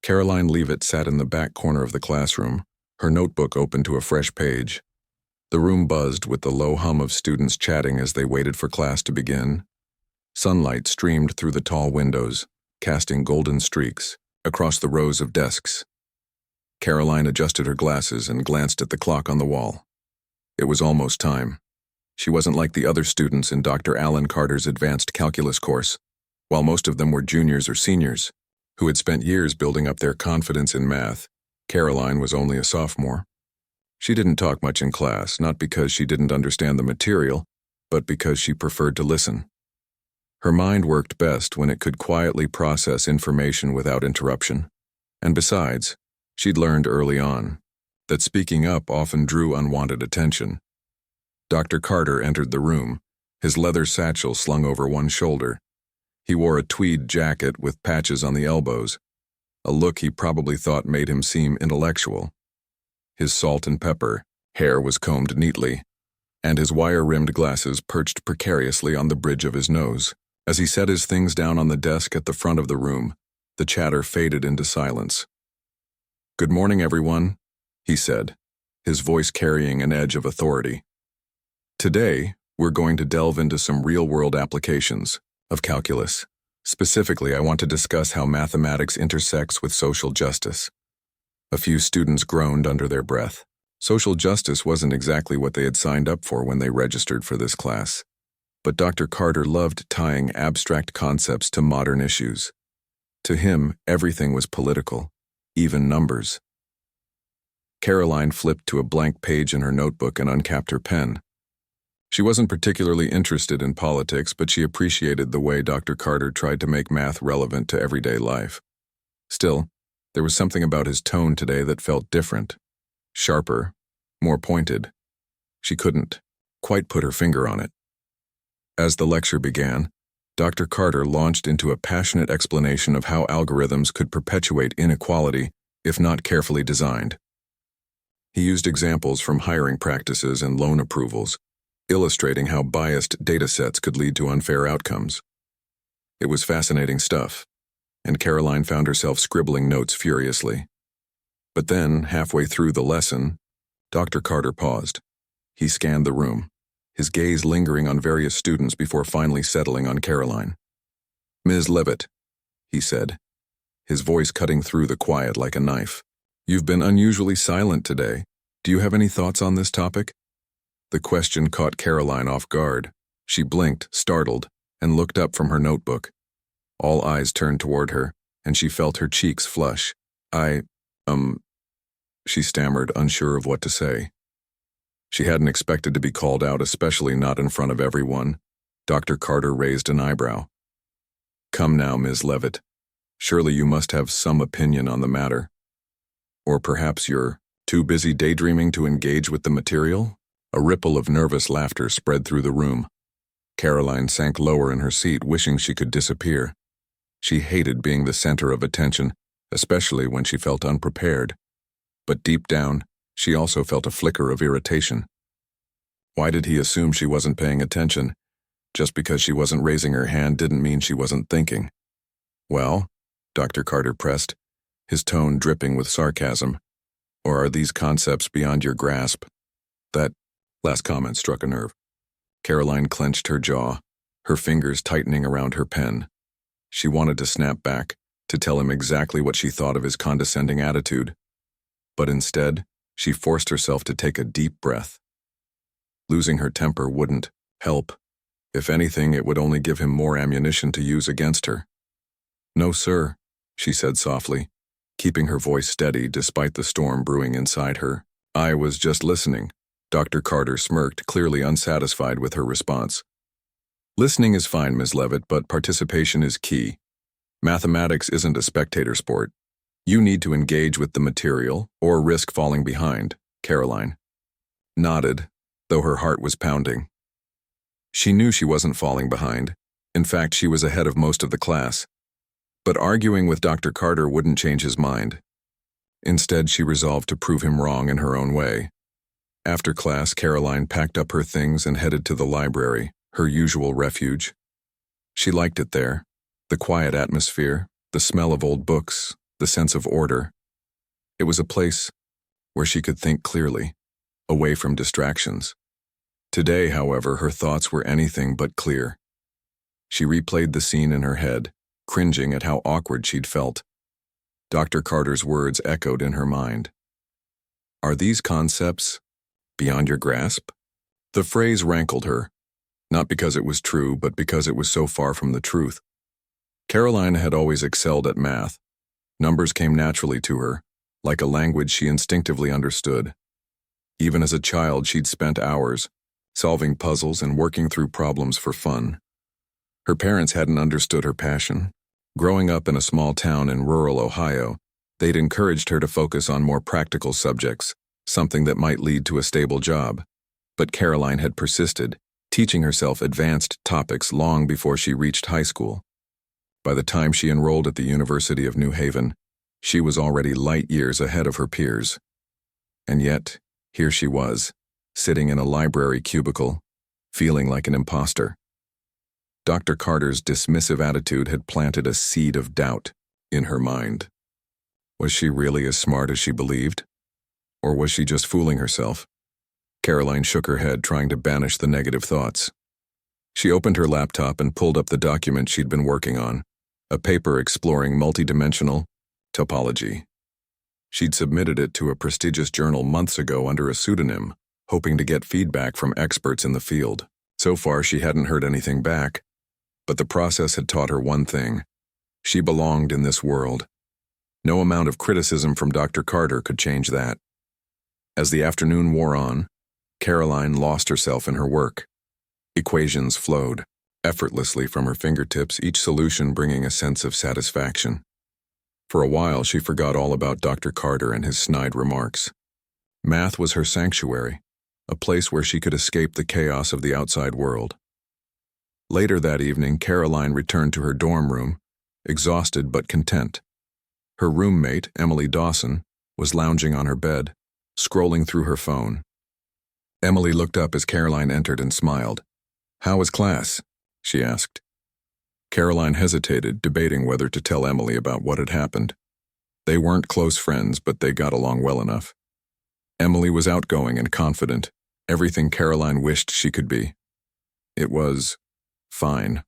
Karoline Leavitt sat in the back corner of the classroom, her notebook open to a fresh page. The room buzzed with the low hum of students chatting as they waited for class to begin. Sunlight streamed through the tall windows, casting golden streaks across the rows of desks. Karoline adjusted her glasses and glanced at the clock on the wall. It was almost time. She wasn't like the other students in Dr. Alan Carter's advanced calculus course, while most of them were juniors or seniors, who had spent years building up their confidence in math. Karoline was only a sophomore. She didn't talk much in class, not because she didn't understand the material, but because she preferred to listen. Her mind worked best when it could quietly process information without interruption. And besides, she'd learned early on that speaking up often drew unwanted attention. Dr. Carter entered the room, his leather satchel slung over one shoulder. He wore a tweed jacket with patches on the elbows, a look he probably thought made him seem intellectual. His salt and pepper hair was combed neatly, and his wire-rimmed glasses perched precariously on the bridge of his nose. As he set his things down on the desk at the front of the room, the chatter faded into silence. "Good morning, everyone," he said, his voice carrying an edge of authority. "Today, we're going to delve into some real-world applications of calculus. Specifically, I want to discuss how mathematics intersects with social justice." A few students groaned under their breath. Social justice wasn't exactly what they had signed up for when they registered for this class. But Dr. Carter loved tying abstract concepts to modern issues. To him, everything was political, even numbers. Karoline flipped to a blank page in her notebook and uncapped her pen. She wasn't particularly interested in politics, but she appreciated the way Dr. Carter tried to make math relevant to everyday life. Still, there was something about his tone today that felt different, sharper, more pointed. She couldn't quite put her finger on it. As the lecture began, Dr. Carter launched into a passionate explanation of how algorithms could perpetuate inequality if not carefully designed. He used examples from hiring practices and loan approvals, illustrating how biased datasets could lead to unfair outcomes. It was fascinating stuff, and Karoline found herself scribbling notes furiously. But then, halfway through the lesson, Dr. Carter paused. He scanned the room, his gaze lingering on various students before finally settling on Karoline. "Ms. Leavitt," he said, his voice cutting through the quiet like a knife. "You've been unusually silent today. Do you have any thoughts on this topic?" The question caught Karoline off guard. She blinked, startled, and looked up from her notebook. All eyes turned toward her, and she felt her cheeks flush. She stammered, unsure of what to say. She hadn't expected to be called out, especially not in front of everyone. Dr. Carter raised an eyebrow. "Come now, Ms. Leavitt. Surely you must have some opinion on the matter. Or perhaps you're too busy daydreaming to engage with the material?" A ripple of nervous laughter spread through the room. Karoline sank lower in her seat, wishing she could disappear. She hated being the center of attention, especially when she felt unprepared. But deep down, she also felt a flicker of irritation. Why did he assume she wasn't paying attention? Just because she wasn't raising her hand didn't mean she wasn't thinking. "Well," Dr. Carter pressed, his tone dripping with sarcasm, "or are these concepts beyond your grasp?" That last comment struck a nerve. Karoline clenched her jaw, her fingers tightening around her pen. She wanted to snap back, to tell him exactly what she thought of his condescending attitude. But instead, she forced herself to take a deep breath. Losing her temper wouldn't help. If anything, it would only give him more ammunition to use against her. "No, sir," she said softly, keeping her voice steady despite the storm brewing inside her. "I was just listening." Dr. Carter smirked, clearly unsatisfied with her response. "Listening is fine, Ms. Leavitt, but participation is key. Mathematics isn't a spectator sport. You need to engage with the material or risk falling behind." Karoline nodded, though her heart was pounding. She knew she wasn't falling behind. In fact, she was ahead of most of the class. But arguing with Dr. Carter wouldn't change his mind. Instead, she resolved to prove him wrong in her own way. After class, Karoline packed up her things and headed to the library, her usual refuge. She liked it there, the quiet atmosphere, the smell of old books, the sense of order. It was a place where she could think clearly, away from distractions. Today, however, her thoughts were anything but clear. She replayed the scene in her head, cringing at how awkward she'd felt. Dr. Carter's words echoed in her mind. Are these concepts beyond your grasp? The phrase rankled her, not because it was true, but because it was so far from the truth. Karoline had always excelled at math. Numbers came naturally to her, like a language she instinctively understood. Even as a child, she'd spent hours solving puzzles and working through problems for fun. Her parents hadn't understood her passion. Growing up in a small town in rural Ohio, they'd encouraged her to focus on more practical subjects, something that might lead to a stable job. But Karoline had persisted, teaching herself advanced topics long before she reached high school. By the time she enrolled at the University of New Haven, she was already light years ahead of her peers. And yet, here she was, sitting in a library cubicle, feeling like an imposter. Dr. Carter's dismissive attitude had planted a seed of doubt in her mind. Was she really as smart as she believed? Or was she just fooling herself? Karoline shook her head, trying to banish the negative thoughts. She opened her laptop and pulled up the document she'd been working on, a paper exploring multidimensional topology. She'd submitted it to a prestigious journal months ago under a pseudonym, hoping to get feedback from experts in the field. So far, she hadn't heard anything back, but the process had taught her one thing. She belonged in this world. No amount of criticism from Dr. Carter could change that. As the afternoon wore on, Karoline lost herself in her work. Equations flowed effortlessly from her fingertips, each solution bringing a sense of satisfaction. For a while, she forgot all about Dr. Carter and his snide remarks. Math was her sanctuary, a place where she could escape the chaos of the outside world. Later that evening, Karoline returned to her dorm room, exhausted but content. Her roommate, Emily Dawson, was lounging on her bed, scrolling through her phone. Emily looked up as Karoline entered and smiled. "How was class?" she asked. Karoline hesitated, debating whether to tell Emily about what had happened. They weren't close friends, but they got along well enough. Emily was outgoing and confident, everything Karoline wished she could be. It was fine,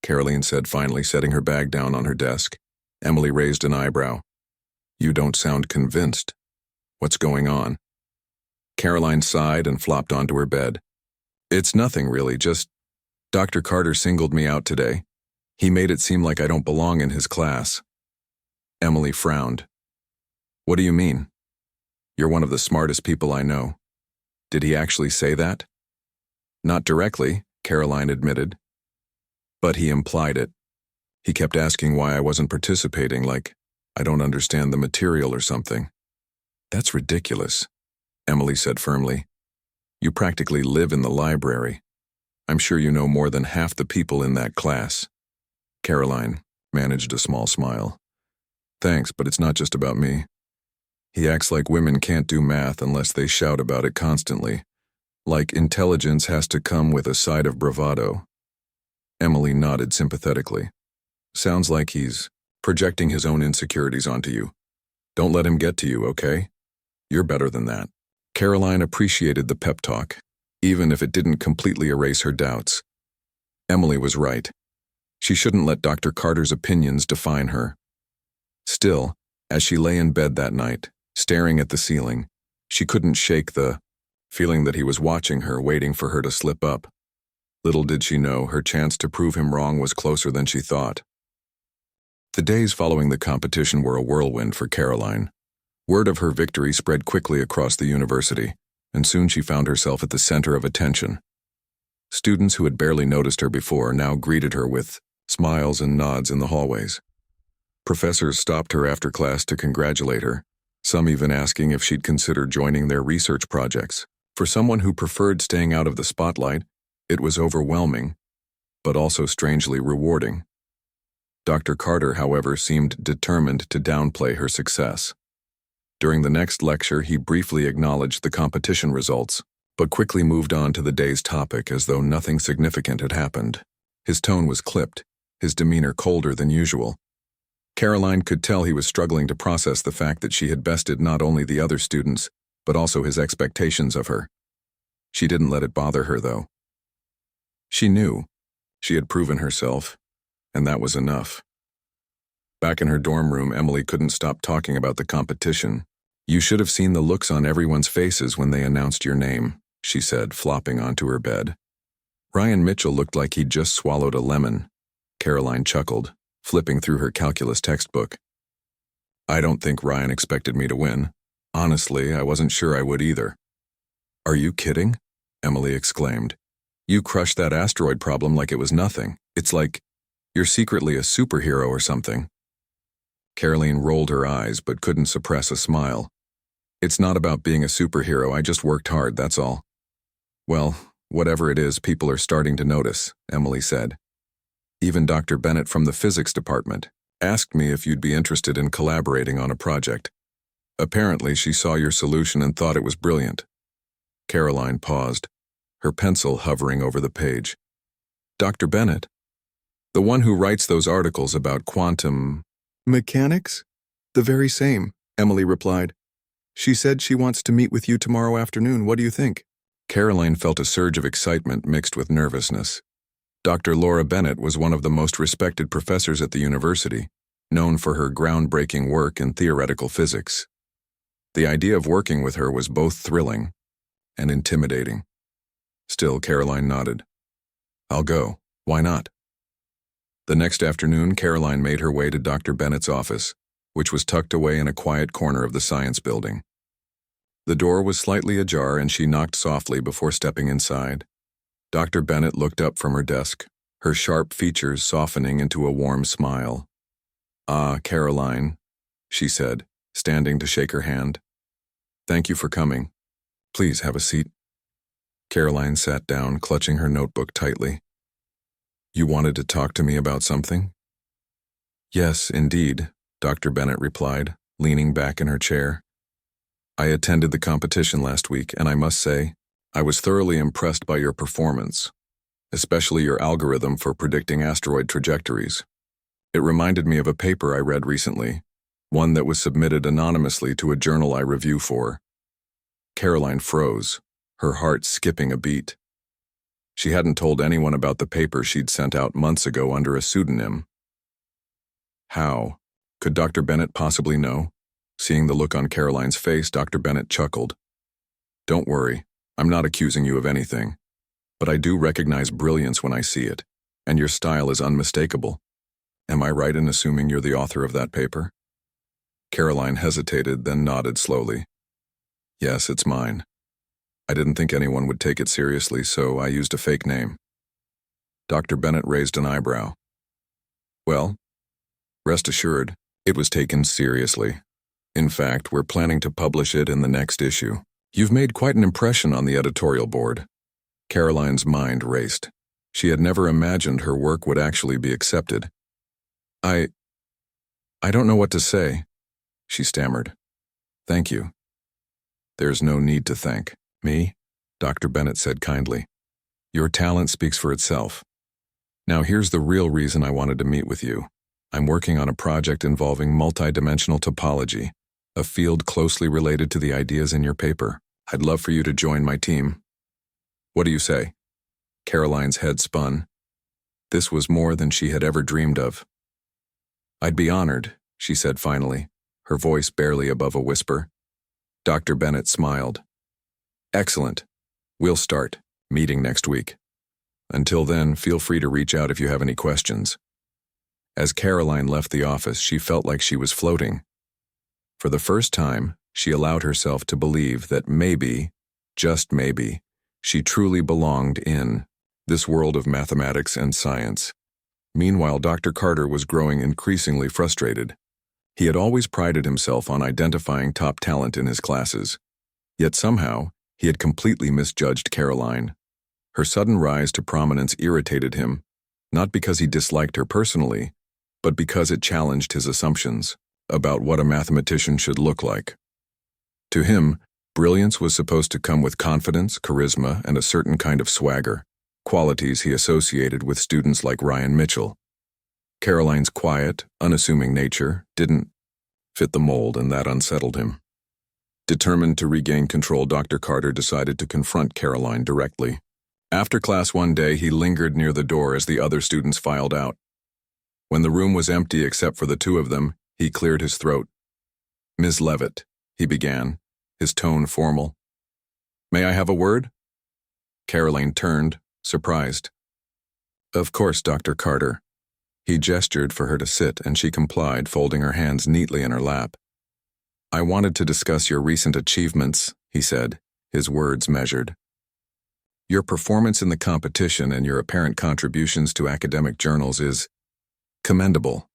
Karoline said finally, setting her bag down on her desk. Emily raised an eyebrow. "You don't sound convinced. What's going on?" Karoline sighed and flopped onto her bed. "It's nothing really, just Dr. Carter singled me out today. He made it seem like I don't belong in his class." Emily frowned. "What do you mean? You're one of the smartest people I know. Did he actually say that?" "Not directly," Karoline admitted. "But he implied it. He kept asking why I wasn't participating, like I don't understand the material or something." "That's ridiculous," Emily said firmly. "You practically live in the library. I'm sure you know more than half the people in that class." Karoline managed a small smile. "Thanks, but it's not just about me. He acts like women can't do math unless they shout about it constantly. Like intelligence has to come with a side of bravado." Emily nodded sympathetically. "Sounds like he's projecting his own insecurities onto you. Don't let him get to you, okay? You're better than that." Karoline appreciated the pep talk, even if it didn't completely erase her doubts. Emily was right. She shouldn't let Dr. Carter's opinions define her. Still, as she lay in bed that night, staring at the ceiling, she couldn't shake the feeling that he was watching her, waiting for her to slip up. Little did she know, her chance to prove him wrong was closer than she thought. The days following the competition were a whirlwind for Karoline. Word of her victory spread quickly across the university, and soon she found herself at the center of attention. Students who had barely noticed her before now greeted her with smiles and nods in the hallways. Professors stopped her after class to congratulate her, some even asking if she'd consider joining their research projects. For someone who preferred staying out of the spotlight, it was overwhelming, but also strangely rewarding. Dr. Carter, however, seemed determined to downplay her success. During the next lecture, he briefly acknowledged the competition results, but quickly moved on to the day's topic as though nothing significant had happened. His tone was clipped, his demeanor colder than usual. Karoline could tell he was struggling to process the fact that she had bested not only the other students, but also his expectations of her. She didn't let it bother her, though. She knew. She had proven herself, and that was enough. Back in her dorm room, Emily couldn't stop talking about the competition. "You should have seen the looks on everyone's faces when they announced your name," she said, flopping onto her bed. "Ryan Mitchell looked like he'd just swallowed a lemon." Karoline chuckled, flipping through her calculus textbook. "I don't think Ryan expected me to win. Honestly, I wasn't sure I would either." "Are you kidding?" Emily exclaimed. "You crushed that asteroid problem like it was nothing. It's like you're secretly a superhero or something." Karoline rolled her eyes but couldn't suppress a smile. "It's not about being a superhero, I just worked hard, that's all." "Well, whatever it is, people are starting to notice," Emily said. "Even Dr. Bennett from the physics department asked me if you'd be interested in collaborating on a project. Apparently, she saw your solution and thought it was brilliant." Karoline paused, her pencil hovering over the page. "Dr. Bennett? The one who writes those articles about quantum mechanics?" "The very same," Emily replied. "She said she wants to meet with you tomorrow afternoon. What do you think?" Karoline felt a surge of excitement mixed with nervousness. Dr. Laura Bennett was one of the most respected professors at the university, known for her groundbreaking work in theoretical physics. The idea of working with her was both thrilling and intimidating. Still, Karoline nodded. "I'll go. Why not?" The next afternoon, Karoline made her way to Dr. Bennett's office, which was tucked away in a quiet corner of the science building. The door was slightly ajar and she knocked softly before stepping inside. Dr. Bennett looked up from her desk, her sharp features softening into a warm smile. "Ah, Karoline," she said, standing to shake her hand. "Thank you for coming. Please have a seat." Karoline sat down, clutching her notebook tightly. "You wanted to talk to me about something?" "Yes, indeed," Dr. Bennett replied, leaning back in her chair. "I attended the competition last week, and I must say, I was thoroughly impressed by your performance, especially your algorithm for predicting asteroid trajectories. It reminded me of a paper I read recently, one that was submitted anonymously to a journal I review for." Karoline froze, her heart skipping a beat. She hadn't told anyone about the paper she'd sent out months ago under a pseudonym. How? Could Dr. Bennett possibly know? Seeing the look on Karoline's face, Dr. Bennett chuckled. "Don't worry, I'm not accusing you of anything. But I do recognize brilliance when I see it, and your style is unmistakable. Am I right in assuming you're the author of that paper?" Karoline hesitated, then nodded slowly. "Yes, it's mine. I didn't think anyone would take it seriously, so I used a fake name." Dr. Bennett raised an eyebrow. "Well, rest assured, it was taken seriously. In fact, we're planning to publish it in the next issue. You've made quite an impression on the editorial board." Karoline's mind raced. She had never imagined her work would actually be accepted. I don't know what to say," she stammered. "Thank you." "There's no need to thank me," Dr. Bennett said kindly. "Your talent speaks for itself. Now here's the real reason I wanted to meet with you. I'm working on a project involving multidimensional topology, a field closely related to the ideas in your paper. I'd love for you to join my team. What do you say?" Karoline's head spun. This was more than she had ever dreamed of. "I'd be honored," she said finally, her voice barely above a whisper. Dr. Bennett smiled. "Excellent. We'll start. Meeting next week. Until then, feel free to reach out if you have any questions." As Karoline left the office, she felt like she was floating. For the first time, she allowed herself to believe that maybe, just maybe, she truly belonged in this world of mathematics and science. Meanwhile, Dr. Carter was growing increasingly frustrated. He had always prided himself on identifying top talent in his classes. Yet somehow, he had completely misjudged Karoline. Her sudden rise to prominence irritated him, not because he disliked her personally, but because it challenged his assumptions about what a mathematician should look like. To him, brilliance was supposed to come with confidence, charisma, and a certain kind of swagger, qualities he associated with students like Ryan Mitchell. Karoline's quiet, unassuming nature didn't fit the mold, and that unsettled him. Determined to regain control, Dr. Carter decided to confront Karoline directly. After class one day, he lingered near the door as the other students filed out. When the room was empty except for the two of them, he cleared his throat. "Ms. Leavitt," he began, his tone formal. "May I have a word?" Karoline turned, surprised. "Of course, Dr. Carter." He gestured for her to sit, and she complied, folding her hands neatly in her lap. "I wanted to discuss your recent achievements," he said, his words measured. "Your performance in the competition and your apparent contributions to academic journals is commendable."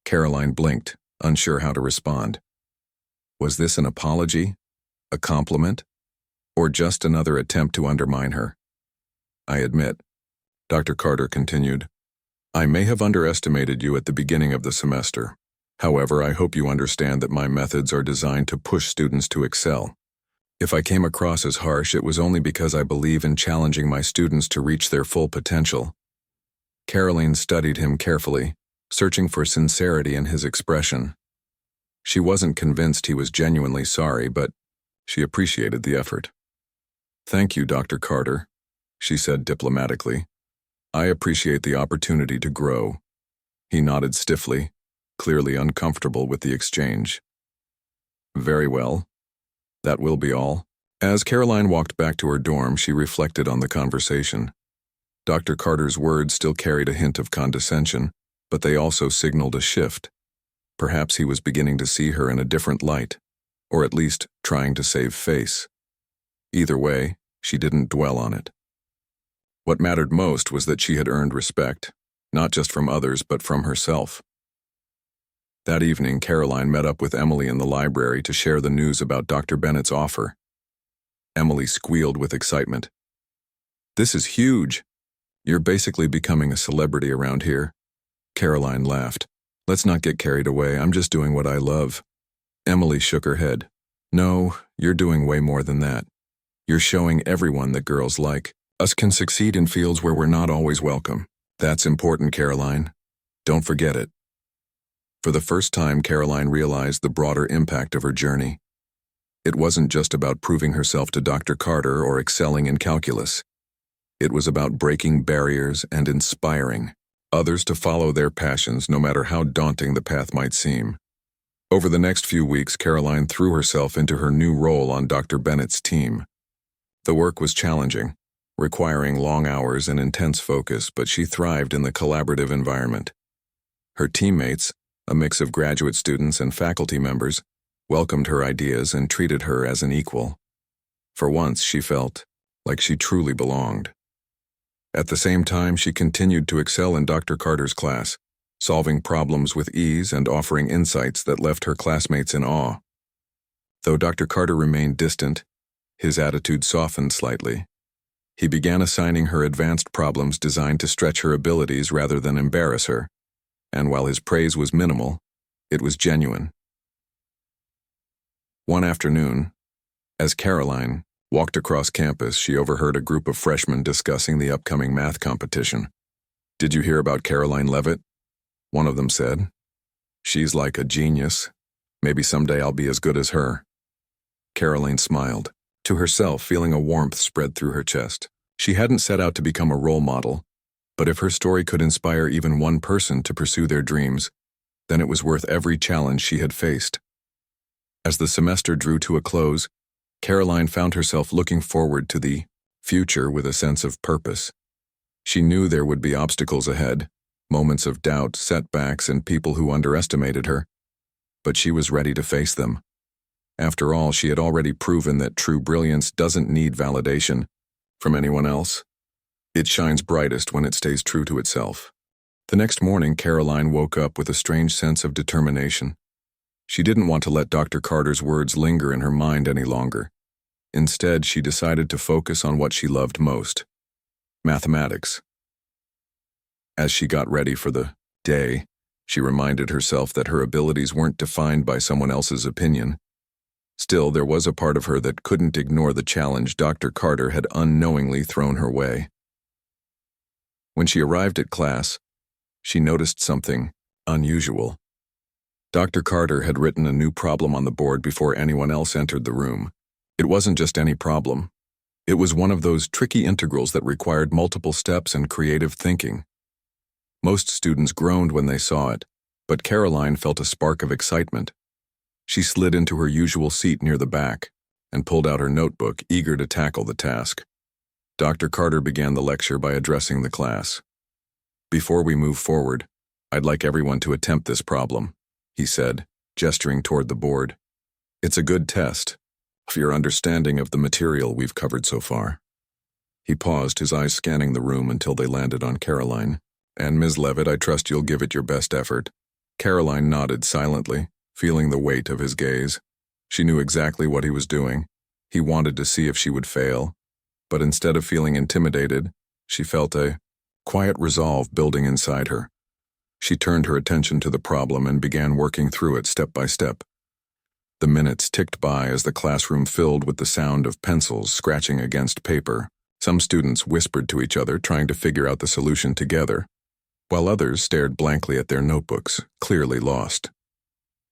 Karoline blinked, unsure how to respond. Was this an apology, a compliment, or just another attempt to undermine her? "I admit," Dr. Carter continued, "I may have underestimated you at the beginning of the semester. However, I hope you understand that my methods are designed to push students to excel. If I came across as harsh, it was only because I believe in challenging my students to reach their full potential." Karoline studied him carefully, searching for sincerity in his expression. She wasn't convinced he was genuinely sorry, but she appreciated the effort. "Thank you, Dr. Carter," she said diplomatically. "I appreciate the opportunity to grow." He nodded stiffly, clearly uncomfortable with the exchange. "Very well. That will be all." As Karoline walked back to her dorm, she reflected on the conversation. Dr. Carter's words still carried a hint of condescension, but they also signaled a shift. Perhaps he was beginning to see her in a different light, or at least trying to save face. Either way, she didn't dwell on it. What mattered most was that she had earned respect, not just from others but from herself. That evening, Karoline met up with Emily in the library to share the news about Dr. Bennett's offer. Emily squealed with excitement. "This is huge. You're basically becoming a celebrity around here." Karoline laughed. "Let's not get carried away. I'm just doing what I love." Emily shook her head. "No, you're doing way more than that. You're showing everyone that girls like us can succeed in fields where we're not always welcome. That's important, Karoline. Don't forget it." For the first time, Karoline realized the broader impact of her journey. It wasn't just about proving herself to Dr. Carter or excelling in calculus. It was about breaking barriers and inspiring others to follow their passions, no matter how daunting the path might seem. Over the next few weeks, Karoline threw herself into her new role on Dr. Bennett's team. The work was challenging, requiring long hours and intense focus, but she thrived in the collaborative environment. Her teammates, a mix of graduate students and faculty members, welcomed her ideas and treated her as an equal. For once, she felt like she truly belonged. At the same time, she continued to excel in Dr. Carter's class, solving problems with ease and offering insights that left her classmates in awe. Though Dr. Carter remained distant, his attitude softened slightly. He began assigning her advanced problems designed to stretch her abilities rather than embarrass her, and while his praise was minimal, it was genuine. One afternoon, as Karoline walked across campus, she overheard a group of freshmen discussing the upcoming math competition. "Did you hear about Karoline Leavitt?" one of them said. "She's like a genius. Maybe someday I'll be as good as her." Karoline smiled, to herself, feeling a warmth spread through her chest. She hadn't set out to become a role model, but if her story could inspire even one person to pursue their dreams, then it was worth every challenge she had faced. As the semester drew to a close, Karoline found herself looking forward to the future with a sense of purpose. She knew there would be obstacles ahead, moments of doubt, setbacks, and people who underestimated her, but she was ready to face them. After all, she had already proven that true brilliance doesn't need validation from anyone else. It shines brightest when it stays true to itself. The next morning, Karoline woke up with a strange sense of determination. She didn't want to let Dr. Carter's words linger in her mind any longer. Instead, she decided to focus on what she loved most: mathematics. As she got ready for the day, she reminded herself that her abilities weren't defined by someone else's opinion. Still, there was a part of her that couldn't ignore the challenge Dr. Carter had unknowingly thrown her way. When she arrived at class, she noticed something unusual. Dr. Carter had written a new problem on the board before anyone else entered the room. It wasn't just any problem. It was one of those tricky integrals that required multiple steps and creative thinking. Most students groaned when they saw it, but Karoline felt a spark of excitement. She slid into her usual seat near the back and pulled out her notebook, eager to tackle the task. Dr. Carter began the lecture by addressing the class. "Before we move forward, I'd like everyone to attempt this problem," he said, gesturing toward the board. "It's a good test of your understanding of the material we've covered so far." He paused, his eyes scanning the room until they landed on Karoline. "And Ms. Leavitt, I trust you'll give it your best effort." Karoline nodded silently, feeling the weight of his gaze. She knew exactly what he was doing. He wanted to see if she would fail, but instead of feeling intimidated, she felt a quiet resolve building inside her. She turned her attention to the problem and began working through it step by step. The minutes ticked by as the classroom filled with the sound of pencils scratching against paper. Some students whispered to each other, trying to figure out the solution together, while others stared blankly at their notebooks, clearly lost.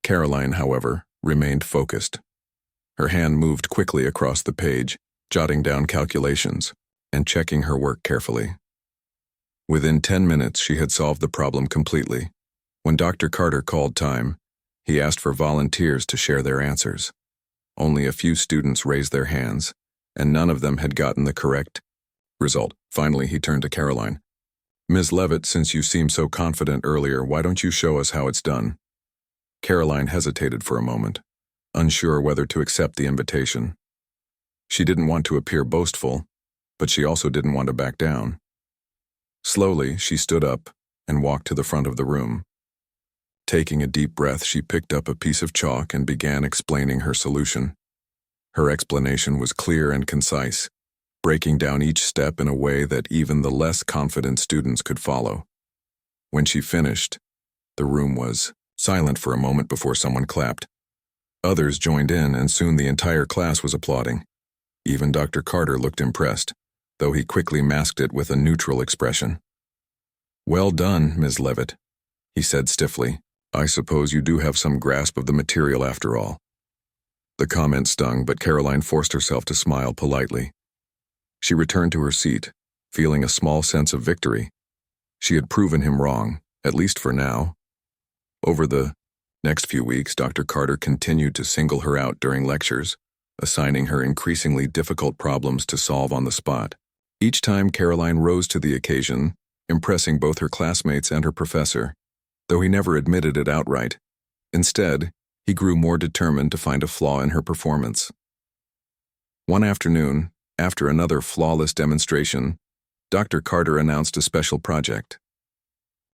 Karoline, however, remained focused. Her hand moved quickly across the page, jotting down calculations and checking her work carefully. Within 10 minutes, she had solved the problem completely. When Dr. Carter called time, he asked for volunteers to share their answers. Only a few students raised their hands, and none of them had gotten the correct result. Finally, he turned to Karoline. "Ms. Leavitt, since you seemed so confident earlier, why don't you show us how it's done?" Karoline hesitated for a moment, unsure whether to accept the invitation. She didn't want to appear boastful, but she also didn't want to back down. Slowly, she stood up and walked to the front of the room. Taking a deep breath, she picked up a piece of chalk and began explaining her solution. Her explanation was clear and concise, breaking down each step in a way that even the less confident students could follow. When she finished, the room was silent for a moment before someone clapped. Others joined in, and soon the entire class was applauding. Even Dr. Carter looked impressed, though he quickly masked it with a neutral expression. "Well done, Ms. Leavitt," he said stiffly. "I suppose you do have some grasp of the material after all." The comment stung, but Karoline forced herself to smile politely. She returned to her seat, feeling a small sense of victory. She had proven him wrong, at least for now. Over the next few weeks, Dr. Carter continued to single her out during lectures, assigning her increasingly difficult problems to solve on the spot. Each time, Karoline rose to the occasion, impressing both her classmates and her professor, though he never admitted it outright. Instead, he grew more determined to find a flaw in her performance. One afternoon, after another flawless demonstration, Dr. Carter announced a special project.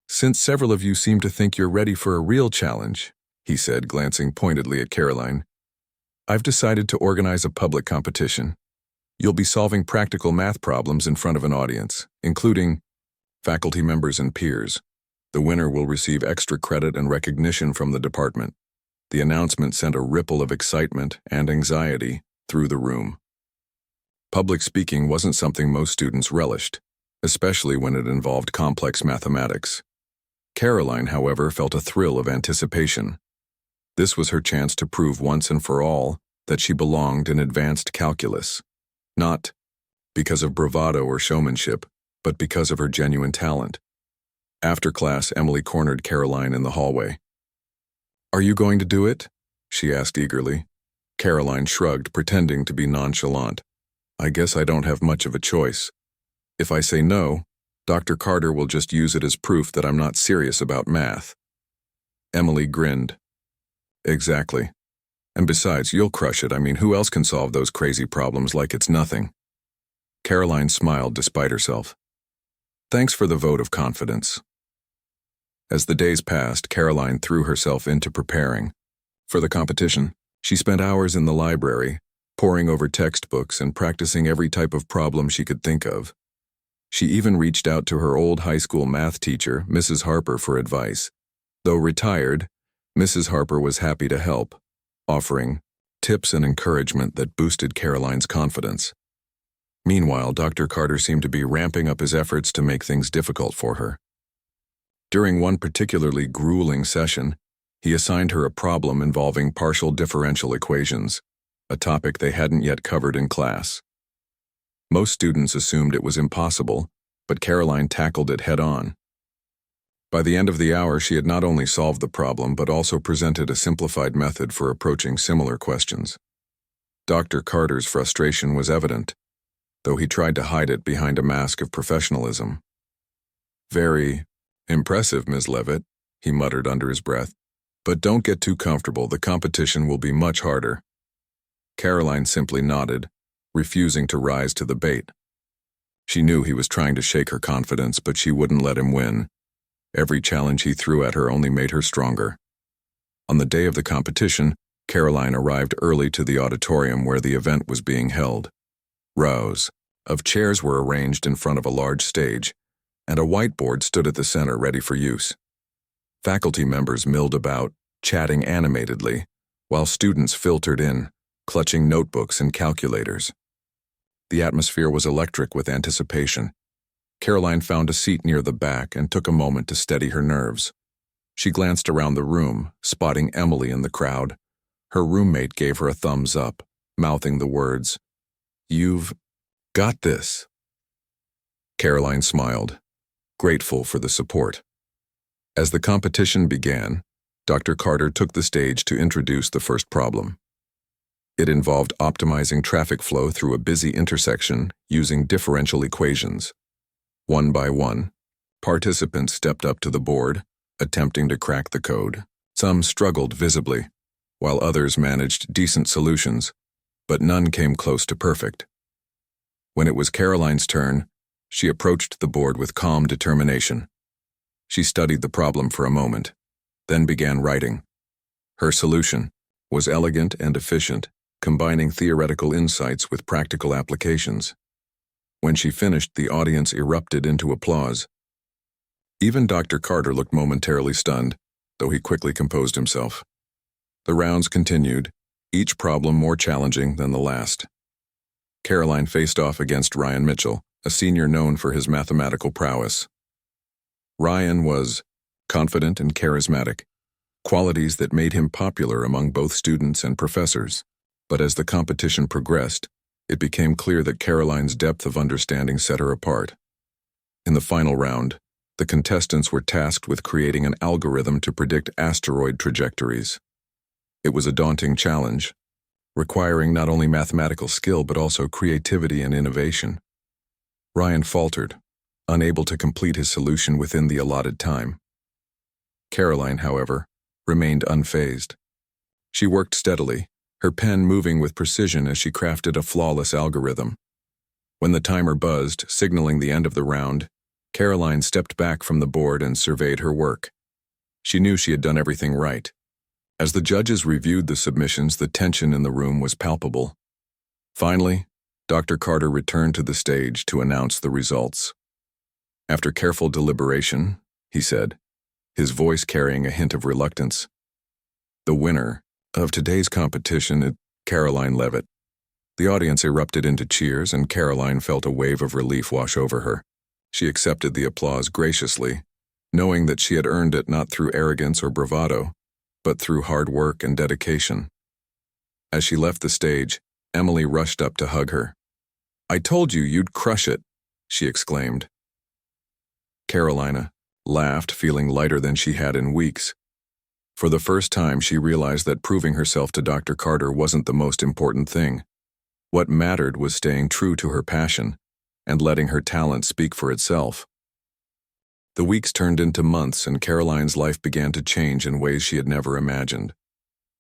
"Since several of you seem to think you're ready for a real challenge," he said, glancing pointedly at Karoline, "I've decided to organize a public competition. You'll be solving practical math problems in front of an audience, including faculty members and peers. The winner will receive extra credit and recognition from the department." The announcement sent a ripple of excitement and anxiety through the room. Public speaking wasn't something most students relished, especially when it involved complex mathematics. Karoline, however, felt a thrill of anticipation. This was her chance to prove once and for all that she belonged in advanced calculus, not because of bravado or showmanship, but because of her genuine talent. After class, Emily cornered Karoline in the hallway. "Are you going to do it?" she asked eagerly. Karoline shrugged, pretending to be nonchalant. "I guess I don't have much of a choice. If I say no, Dr. Carter will just use it as proof that I'm not serious about math." Emily grinned. "Exactly. And besides, you'll crush it. I mean, who else can solve those crazy problems like it's nothing?" Karoline smiled despite herself. "Thanks for the vote of confidence." As the days passed, Karoline threw herself into preparing. For the competition, she spent hours in the library, poring over textbooks and practicing every type of problem she could think of. She even reached out to her old high school math teacher, Mrs. Harper, for advice. Though retired, Mrs. Harper was happy to help, offering tips and encouragement that boosted Karoline's confidence. Meanwhile, Dr. Carter seemed to be ramping up his efforts to make things difficult for her. During one particularly grueling session, he assigned her a problem involving partial differential equations, a topic they hadn't yet covered in class. Most students assumed it was impossible, but Karoline tackled it head-on. By the end of the hour, she had not only solved the problem but also presented a simplified method for approaching similar questions. Dr. Carter's frustration was evident, though he tried to hide it behind a mask of professionalism. "Very impressive, Ms. Leavitt," he muttered under his breath. "But don't get too comfortable. The competition will be much harder." Karoline simply nodded, refusing to rise to the bait. She knew he was trying to shake her confidence, but she wouldn't let him win. Every challenge he threw at her only made her stronger. On the day of the competition, Karoline arrived early to the auditorium where the event was being held. Rows of chairs were arranged in front of a large stage, and a whiteboard stood at the center ready for use. Faculty members milled about, chatting animatedly, while students filtered in, clutching notebooks and calculators. The atmosphere was electric with anticipation. Karoline found a seat near the back and took a moment to steady her nerves. She glanced around the room, spotting Emily in the crowd. Her roommate gave her a thumbs up, mouthing the words, "You've got this." Karoline smiled, grateful for the support. As the competition began, Dr. Carter took the stage to introduce the first problem. It involved optimizing traffic flow through a busy intersection using differential equations. One by one, participants stepped up to the board, attempting to crack the code. Some struggled visibly, while others managed decent solutions, but none came close to perfect. When it was Karoline's turn, she approached the board with calm determination. She studied the problem for a moment, then began writing. Her solution was elegant and efficient, combining theoretical insights with practical applications. When she finished, the audience erupted into applause. Even Dr. Carter looked momentarily stunned, though he quickly composed himself. The rounds continued, each problem more challenging than the last. Karoline faced off against Ryan Mitchell, a senior known for his mathematical prowess. Ryan was confident and charismatic, qualities that made him popular among both students and professors. But as the competition progressed, it became clear that Karoline's depth of understanding set her apart. In the final round, the contestants were tasked with creating an algorithm to predict asteroid trajectories. It was a daunting challenge, requiring not only mathematical skill but also creativity and innovation. Ryan faltered, unable to complete his solution within the allotted time. Karoline, however, remained unfazed. She worked steadily, her pen moving with precision as she crafted a flawless algorithm. When the timer buzzed, signaling the end of the round, Karoline stepped back from the board and surveyed her work. She knew she had done everything right. As the judges reviewed the submissions, the tension in the room was palpable. Finally, Dr. Carter returned to the stage to announce the results. After careful deliberation, he said, his voice carrying a hint of reluctance, "The winner of today's competition is Karoline Leavitt." The audience erupted into cheers, and Karoline felt a wave of relief wash over her. She accepted the applause graciously, knowing that she had earned it not through arrogance or bravado, but through hard work and dedication. As she left the stage, Emily rushed up to hug her. "I told you you'd crush it," she exclaimed. Karolina laughed, feeling lighter than she had in weeks. For the first time, she realized that proving herself to Dr. Carter wasn't the most important thing. What mattered was staying true to her passion and letting her talent speak for itself. The weeks turned into months, and Karoline's life began to change in ways she had never imagined.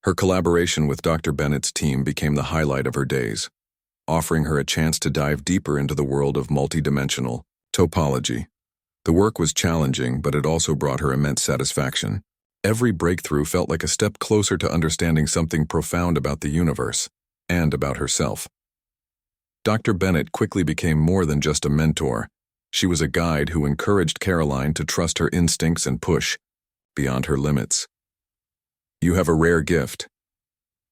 Her collaboration with Dr. Bennett's team became the highlight of her days, offering her a chance to dive deeper into the world of multidimensional topology. The work was challenging, but it also brought her immense satisfaction. Every breakthrough felt like a step closer to understanding something profound about the universe and about herself. Dr. Bennett quickly became more than just a mentor. She was a guide who encouraged Karoline to trust her instincts and push beyond her limits. "You have a rare gift,"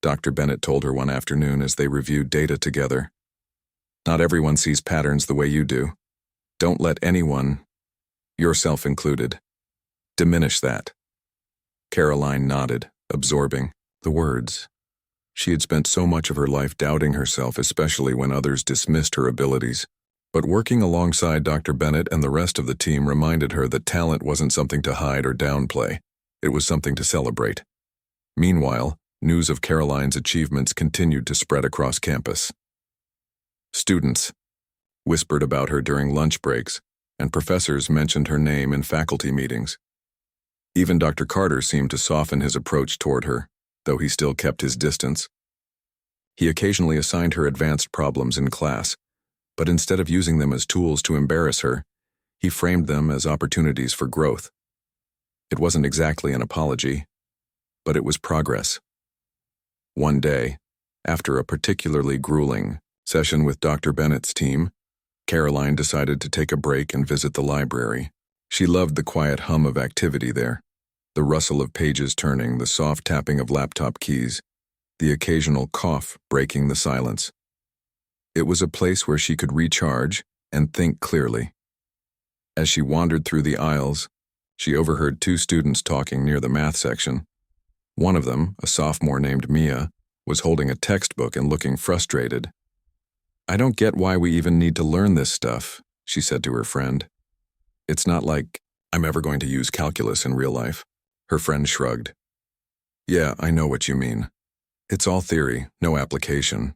Dr. Bennett told her one afternoon as they reviewed data together. "Not everyone sees patterns the way you do. Don't let anyone, yourself included, Diminish that. Karoline nodded, absorbing the words. She had spent so much of her life doubting herself, especially when others dismissed her abilities. But working alongside Dr. Bennett and the rest of the team reminded her that talent wasn't something to hide or downplay. It was something to celebrate. Meanwhile, news of Karoline's achievements continued to spread across campus. Students whispered about her during lunch breaks, and professors mentioned her name in faculty meetings. Even Dr. Carter seemed to soften his approach toward her, though he still kept his distance. He occasionally assigned her advanced problems in class, but instead of using them as tools to embarrass her, he framed them as opportunities for growth. It wasn't exactly an apology, but it was progress. One day, after a particularly grueling session with Dr. Bennett's team, Karoline decided to take a break and visit the library. She loved the quiet hum of activity there, the rustle of pages turning, the soft tapping of laptop keys, the occasional cough breaking the silence. It was a place where she could recharge and think clearly. As she wandered through the aisles, she overheard two students talking near the math section. One of them, a sophomore named Mia, was holding a textbook and looking frustrated. "I don't get why we even need to learn this stuff," she said to her friend. "It's not like I'm ever going to use calculus in real life." Her friend shrugged. "Yeah, I know what you mean. It's all theory, no application."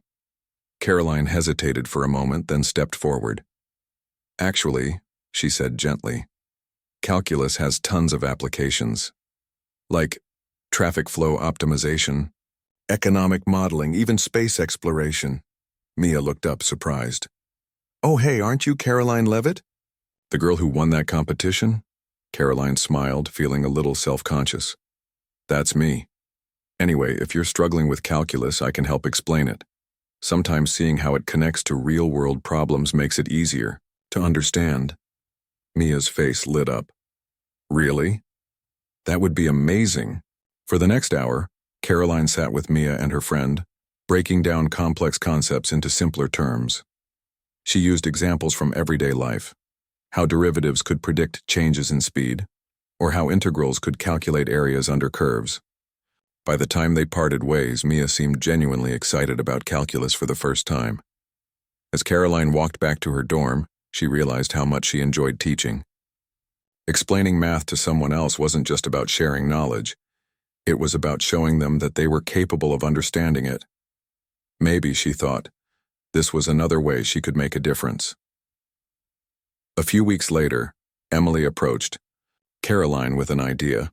Karoline hesitated for a moment, then stepped forward. "Actually," she said gently, "calculus has tons of applications. Like traffic flow optimization, economic modeling, even space exploration." Mia looked up, surprised. "Oh, hey, aren't you Karoline Leavitt? The girl who won that competition?" Karoline smiled, feeling a little self-conscious. "That's me. Anyway, if you're struggling with calculus, I can help explain it. Sometimes seeing how it connects to real-world problems makes it easier to understand." Mia's face lit up. "Really? That would be amazing." For the next hour, Karoline sat with Mia and her friend, breaking down complex concepts into simpler terms. She used examples from everyday life, how derivatives could predict changes in speed, or how integrals could calculate areas under curves. By the time they parted ways, Mia seemed genuinely excited about calculus for the first time. As Karoline walked back to her dorm, she realized how much she enjoyed teaching. Explaining math to someone else wasn't just about sharing knowledge. It was about showing them that they were capable of understanding it. Maybe, she thought, this was another way she could make a difference. A few weeks later, Emily approached Karoline with an idea.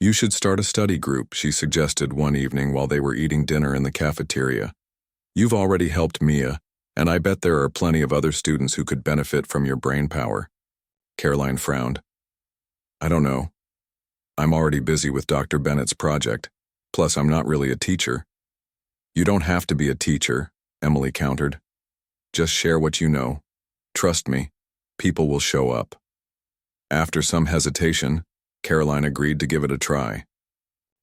"You should start a study group," she suggested one evening while they were eating dinner in the cafeteria. "You've already helped Mia, and I bet there are plenty of other students who could benefit from your brain power." Karoline frowned. "I don't know. I'm already busy with Dr. Bennett's project. Plus, I'm not really a teacher." "You don't have to be a teacher," Emily countered. "Just share what you know. Trust me, people will show up." After some hesitation, Karoline agreed to give it a try.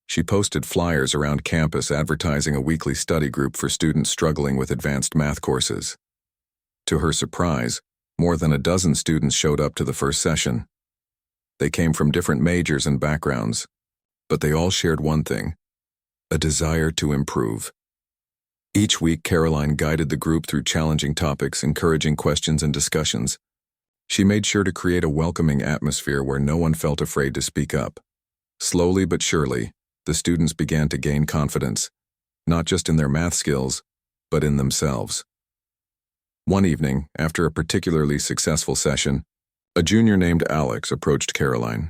She posted flyers around campus advertising a weekly study group for students struggling with advanced math courses. To her surprise, more than a dozen students showed up to the first session. They came from different majors and backgrounds, but they all shared one thing: a desire to improve. Each week, Karoline guided the group through challenging topics, encouraging questions and discussions. She made sure to create a welcoming atmosphere where no one felt afraid to speak up. Slowly but surely, the students began to gain confidence, not just in their math skills, but in themselves. One evening, after a particularly successful session, a junior named Alex approached Karoline.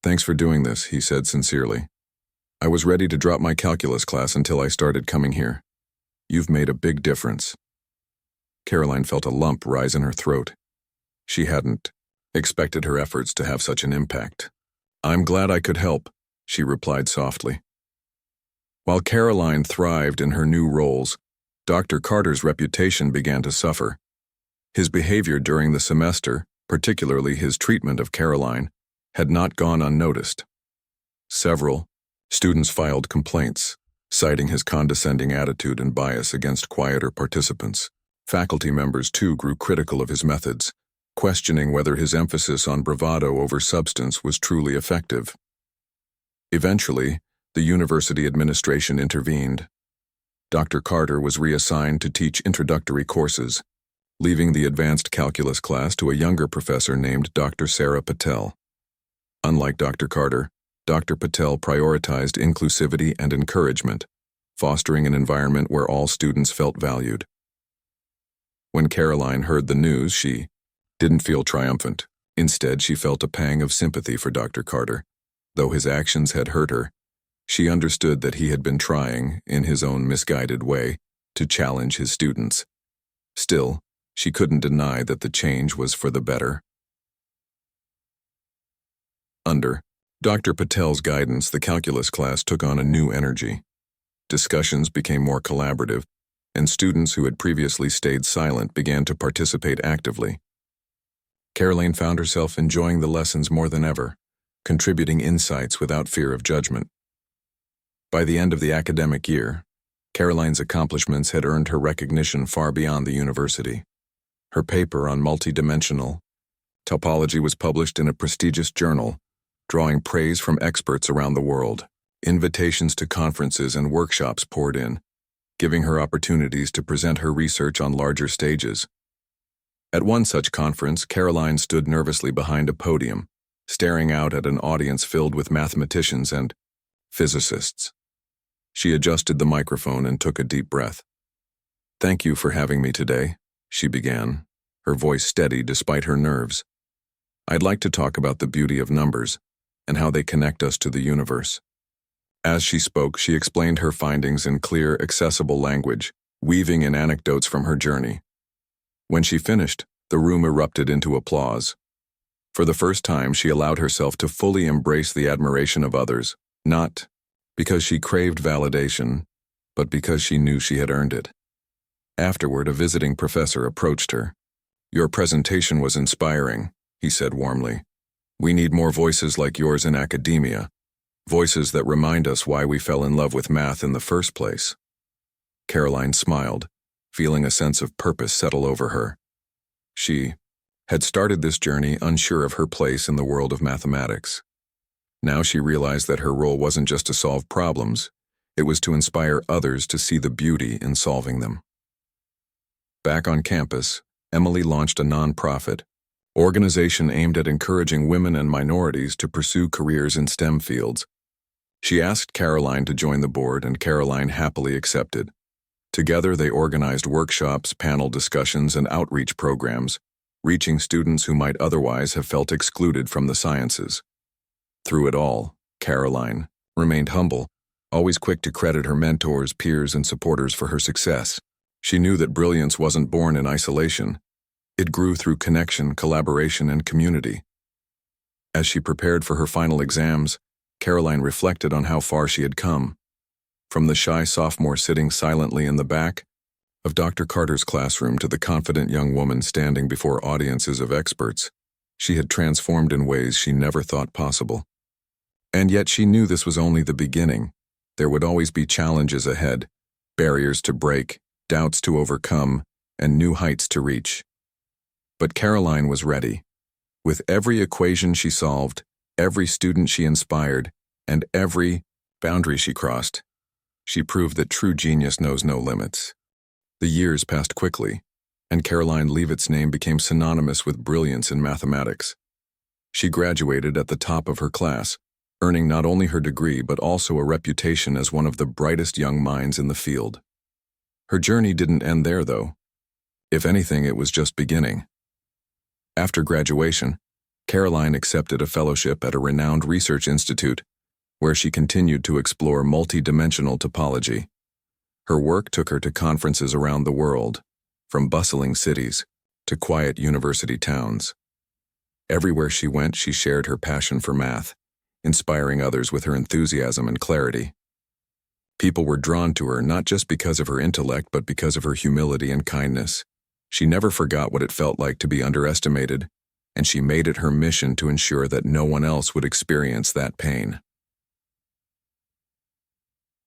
"Thanks for doing this," he said sincerely. "I was ready to drop my calculus class until I started coming here. You've made a big difference." Karoline felt a lump rise in her throat. She hadn't expected her efforts to have such an impact. "I'm glad I could help," she replied softly. While Karoline thrived in her new roles, Dr. Carter's reputation began to suffer. His behavior during the semester, particularly his treatment of Karoline, had not gone unnoticed. Several students filed complaints, citing his condescending attitude and bias against quieter participants. Faculty members, too, grew critical of his methods, questioning whether his emphasis on bravado over substance was truly effective. Eventually, the university administration intervened. Dr. Carter was reassigned to teach introductory courses, leaving the advanced calculus class to a younger professor named Dr. Sarah Patel. Unlike Dr. Carter, Dr. Patel prioritized inclusivity and encouragement, fostering an environment where all students felt valued. When Karoline heard the news, she didn't feel triumphant. Instead, she felt a pang of sympathy for Dr. Carter. Though his actions had hurt her, she understood that he had been trying, in his own misguided way, to challenge his students. Still, she couldn't deny that the change was for the better. Under Dr. Patel's guidance, the calculus class took on a new energy. Discussions became more collaborative, and students who had previously stayed silent began to participate actively. Karoline found herself enjoying the lessons more than ever, contributing insights without fear of judgment. By the end of the academic year, Karoline's accomplishments had earned her recognition far beyond the university. Her paper on multidimensional topology was published in a prestigious journal, drawing praise from experts around the world. Invitations to conferences and workshops poured in, giving her opportunities to present her research on larger stages. At one such conference, Karoline stood nervously behind a podium, staring out at an audience filled with mathematicians and physicists. She adjusted the microphone and took a deep breath. "Thank you for having me today," she began, her voice steady despite her nerves. "I'd like to talk about the beauty of numbers and how they connect us to the universe." As she spoke, she explained her findings in clear, accessible language, weaving in anecdotes from her journey. When she finished, the room erupted into applause. For the first time, she allowed herself to fully embrace the admiration of others, not because she craved validation, but because she knew she had earned it. Afterward, a visiting professor approached her. "Your presentation was inspiring," he said warmly. "We need more voices like yours in academia, voices that remind us why we fell in love with math in the first place." Karoline smiled, feeling a sense of purpose settle over her. She had started this journey unsure of her place in the world of mathematics. Now she realized that her role wasn't just to solve problems, it was to inspire others to see the beauty in solving them. Back on campus, Emily launched a nonprofit organization aimed at encouraging women and minorities to pursue careers in STEM fields. She asked Karoline to join the board, and Karoline happily accepted. Together, they organized workshops, panel discussions, and outreach programs, reaching students who might otherwise have felt excluded from the sciences. Through it all, Karoline remained humble, always quick to credit her mentors, peers, and supporters for her success. She knew that brilliance wasn't born in isolation. It grew through connection, collaboration, and community. As she prepared for her final exams, Karoline reflected on how far she had come. From the shy sophomore sitting silently in the back of Dr. Carter's classroom to the confident young woman standing before audiences of experts, she had transformed in ways she never thought possible. And yet she knew this was only the beginning. There would always be challenges ahead, barriers to break, doubts to overcome, and new heights to reach. But Karoline was ready. With every equation she solved, every student she inspired, and every boundary she crossed, she proved that true genius knows no limits. The years passed quickly, and Karoline Leavitt's name became synonymous with brilliance in mathematics. She graduated at the top of her class, earning not only her degree but also a reputation as one of the brightest young minds in the field. Her journey didn't end there, though. If anything, it was just beginning. After graduation, Karoline accepted a fellowship at a renowned research institute, where she continued to explore multidimensional topology. Her work took her to conferences around the world, from bustling cities to quiet university towns. Everywhere she went, she shared her passion for math, inspiring others with her enthusiasm and clarity. People were drawn to her not just because of her intellect, but because of her humility and kindness. She never forgot what it felt like to be underestimated, and she made it her mission to ensure that no one else would experience that pain.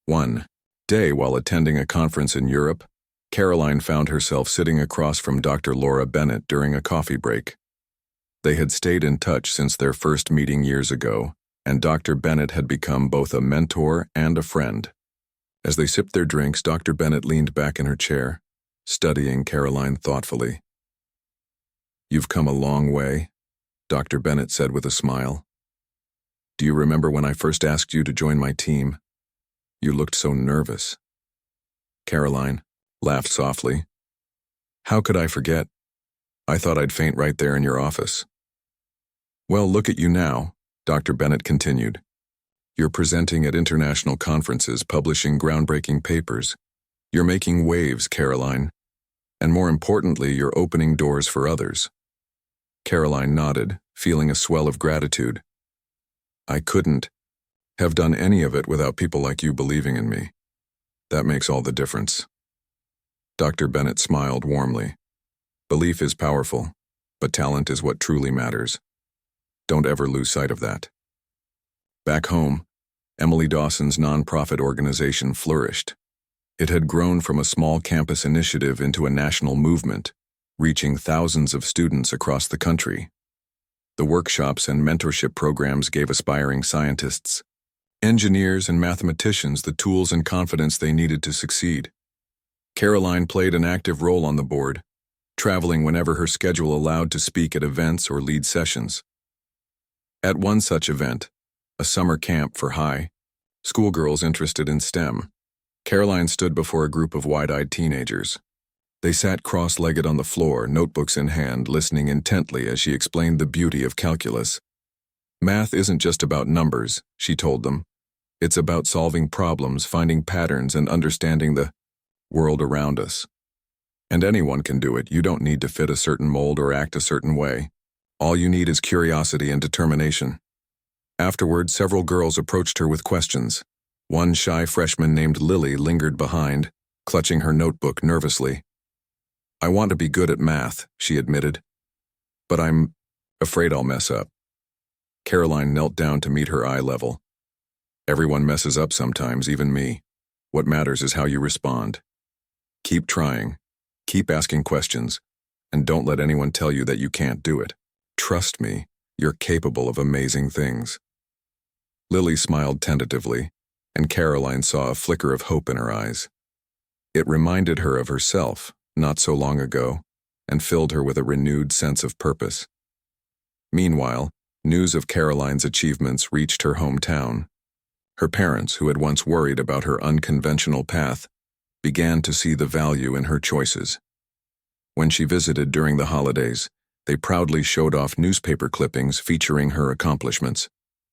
One day, while attending a conference in Europe, Karoline found herself sitting across from Dr. Laura Bennett during a coffee break. They had stayed in touch since their first meeting years ago, and Dr. Bennett had become both a mentor and a friend. As they sipped their drinks, Dr. Bennett leaned back in her chair, studying Karoline thoughtfully. "You've come a long way," Dr. Bennett said with a smile. "Do you remember when I first asked you to join my team? You looked so nervous." Karoline laughed softly. "How could I forget? I thought I'd faint right there in your office." "Well, look at you now," Dr. Bennett continued. "You're presenting at international conferences, publishing groundbreaking papers. You're making waves, Karoline. And more importantly, you're opening doors for others." Karoline nodded, feeling a swell of gratitude. "I couldn't have done any of it without people like you believing in me. That makes all the difference." Dr. Bennett smiled warmly. "Belief is powerful, but talent is what truly matters. Don't ever lose sight of that." Back home, Emily Dawson's nonprofit organization flourished. It had grown from a small campus initiative into a national movement, reaching thousands of students across the country. The workshops and mentorship programs gave aspiring scientists, engineers, and mathematicians the tools and confidence they needed to succeed. Karoline played an active role on the board, traveling whenever her schedule allowed to speak at events or lead sessions. At one such event, a summer camp for high schoolgirls interested in STEM, Karoline stood before a group of wide-eyed teenagers. They sat cross-legged on the floor, notebooks in hand, listening intently as she explained the beauty of calculus. "Math isn't just about numbers," she told them. "It's about solving problems, finding patterns, and understanding the world around us. And anyone can do it. You don't need to fit a certain mold or act a certain way. All you need is curiosity and determination." Afterward, several girls approached her with questions. One shy freshman named Lily lingered behind, clutching her notebook nervously. "I want to be good at math," she admitted. "But I'm afraid I'll mess up." Karoline knelt down to meet her eye level. "Everyone messes up sometimes, even me. What matters is how you respond. Keep trying, keep asking questions, and don't let anyone tell you that you can't do it. Trust me, you're capable of amazing things." Lily smiled tentatively, and Karoline saw a flicker of hope in her eyes. It reminded her of herself, not so long ago, and filled her with a renewed sense of purpose. Meanwhile, news of Karoline's achievements reached her hometown. Her parents, who had once worried about her unconventional path, began to see the value in her choices. When she visited during the holidays, they proudly showed off newspaper clippings featuring her accomplishments.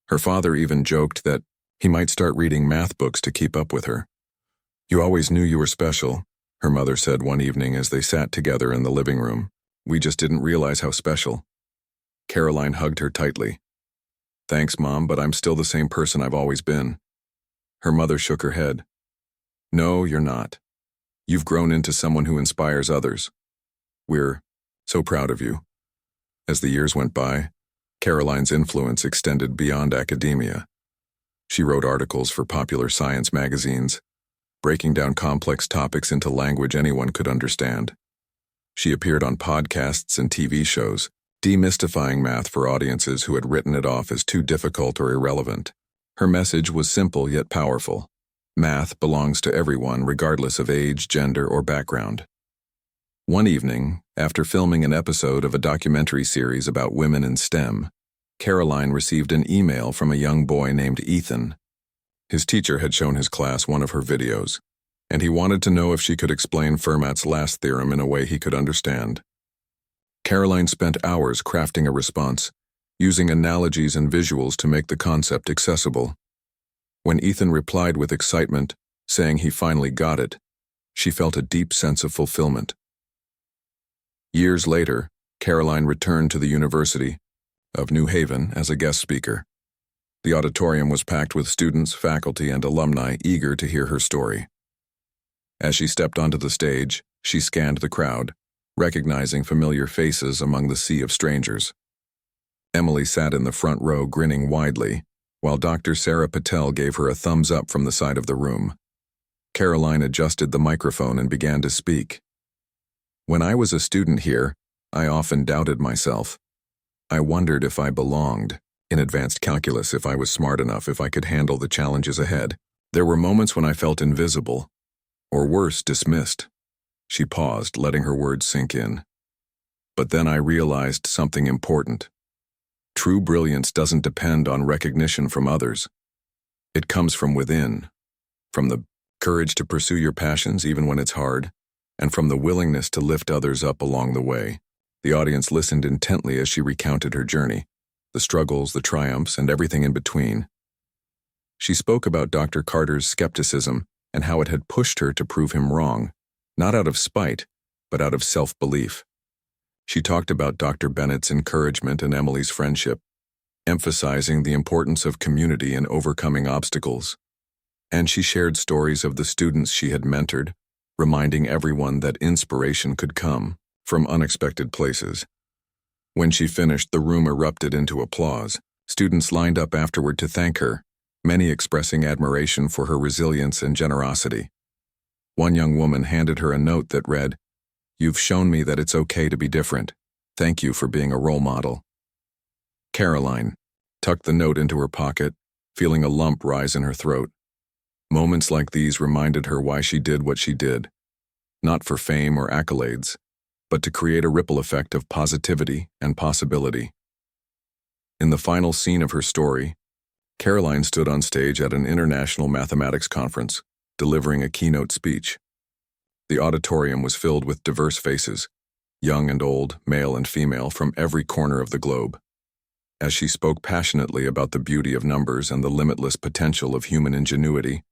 Her father even joked that he might start reading math books to keep up with her. "You always knew you were special," her mother said one evening as they sat together in the living room. "We just didn't realize how special." Karoline hugged her tightly. "Thanks, Mom, but I'm still the same person I've always been." Her mother shook her head. "No, you're not. You've grown into someone who inspires others. We're so proud of you." As the years went by, Karoline's influence extended beyond academia. She wrote articles for popular science magazines, breaking down complex topics into language anyone could understand. She appeared on podcasts and TV shows, demystifying math for audiences who had written it off as too difficult or irrelevant. Her message was simple yet powerful. Math belongs to everyone, regardless of age, gender, or background. One evening, after filming an episode of a documentary series about women in STEM, Karoline received an email from a young boy named Ethan. His teacher had shown his class one of her videos, and he wanted to know if she could explain Fermat's last theorem in a way he could understand. Karoline spent hours crafting a response, using analogies and visuals to make the concept accessible. When Ethan replied with excitement, saying he finally got it, she felt a deep sense of fulfillment. Years later, Karoline returned to the University of New Haven as a guest speaker. The auditorium was packed with students, faculty, and alumni eager to hear her story. As she stepped onto the stage, she scanned the crowd, recognizing familiar faces among the sea of strangers. Emily sat in the front row grinning widely, while Dr. Sarah Patel gave her a thumbs up from the side of the room. Karoline adjusted the microphone and began to speak. "When I was a student here, I often doubted myself. I wondered if I belonged. In advanced calculus, if I was smart enough, if I could handle the challenges ahead. There were moments when I felt invisible, or worse, dismissed. She paused, letting her words sink in. But then I realized something important. True brilliance doesn't depend on recognition from others. It comes from within, from the courage to pursue your passions even when it's hard, and from the willingness to lift others up along the way. The audience listened intently as she recounted her journey, the struggles, the triumphs, and everything in between. She spoke about Dr. Carter's skepticism and how it had pushed her to prove him wrong, not out of spite, but out of self-belief. She talked about Dr. Bennett's encouragement and Emily's friendship, emphasizing the importance of community in overcoming obstacles. And she shared stories of the students she had mentored, reminding everyone that inspiration could come from unexpected places. When she finished, the room erupted into applause. Students lined up afterward to thank her, many expressing admiration for her resilience and generosity. One young woman handed her a note that read, "You've shown me that it's okay to be different. Thank you for being a role model." Karoline tucked the note into her pocket, feeling a lump rise in her throat. Moments like these reminded her why she did what she did, not for fame or accolades, but to create a ripple effect of positivity and possibility. In the final scene of her story, Karoline stood on stage at an international mathematics conference, delivering a keynote speech. The auditorium was filled with diverse faces, young and old, male and female, from every corner of the globe. As she spoke passionately about the beauty of numbers and the limitless potential of human ingenuity,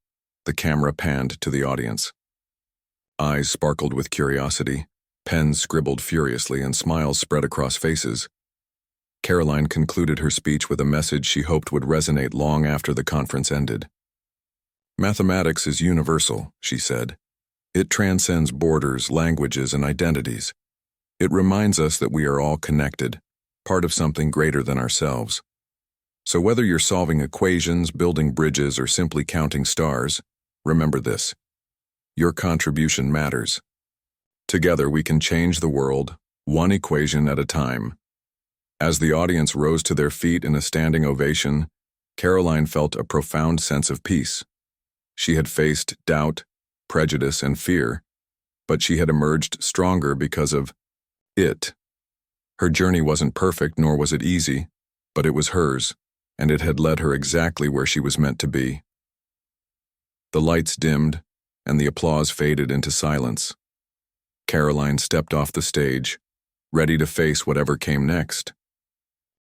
the camera panned to the audience. Eyes sparkled with curiosity, pens scribbled furiously, and smiles spread across faces. Karoline concluded her speech with a message she hoped would resonate long after the conference ended. "Mathematics is universal," she said. "It transcends borders, languages, and identities. It reminds us that we are all connected, part of something greater than ourselves. So whether you're solving equations, building bridges, or simply counting stars, remember this: your contribution matters. Together we can change the world, one equation at a time." As the audience rose to their feet in a standing ovation, Karoline felt a profound sense of peace. She had faced doubt, prejudice, and fear, but she had emerged stronger because of it. Her journey wasn't perfect, nor was it easy, but it was hers, and it had led her exactly where she was meant to be. The lights dimmed, and the applause faded into silence. Karoline stepped off the stage, ready to face whatever came next.